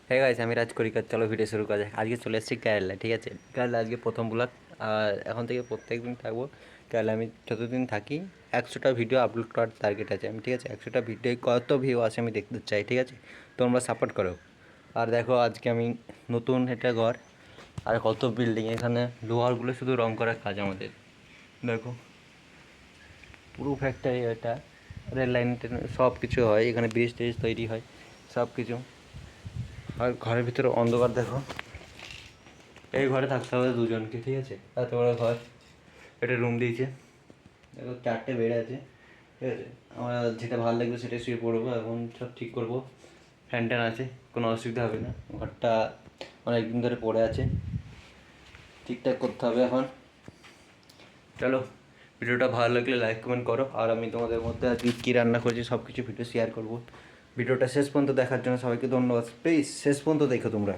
হ্যাঁ গাইস, আমি রাজ করিকার। চলো ভিডিও শুরু করা যাক। আজকে চলে এসেছি কেরালা, ঠিক আছে? কেরালা আজকে প্রথম ব্লগ। আর এখন থেকে প্রত্যেক দিন থাকবো কেরালা। আমি যতদিন থাকি 100টা ভিডিও আপলোড করার টার্গেট আছে আমি, ঠিক আছে? 100টা ভিডিও কত ভিউ আসে আমি দেখতে চাই, ঠিক আছে? তোমরা সাপোর্ট করো। আর দেখো আজকে আমি নতুন এটা ঘর, আর কত বিল্ডিং এখানে, লোহারগুলো শুধু রং করার কাজ আমাদের। দেখো পুরো ফ্যাক্টরি এটা, রেল লাইন সব কিছু হয় এখানে, ব্রিজ ট্রিজ তৈরি হয় সব কিছু। আর ঘরের ভিতরে অন্ধকার দেখো। এই ঘরে থাকতে হবে দুজনকে, ঠিক আছে? এত বড় ঘর। একটা রুম দিয়েছে, দেখো 4টে বেড আছে, ঠিক আছে? আমার যেটা ভালো লাগবে সেটা শুয়ে পড়বো। এখন সব ঠিক করবো, ফ্যান ট্যান আছে, কোনো অসুবিধা হবে না। ঘরটা অনেক দিন ধরে পড়ে আছে, ঠিকঠাক করতে হবে এখন। চলো, ভিডিওটা ভালো লাগলে লাইক কমেন্ট করো। আর আমি তোমাদের মধ্যে আজকে কী রান্না করেছি সব কিছু ভিডিও শেয়ার করবো। ভিডিওটা শেষ পর্যন্ত দেখার জন্য সবাইকে ধন্যবাদ। প্লিজ শেষ পর্যন্ত দেখো তোমরা।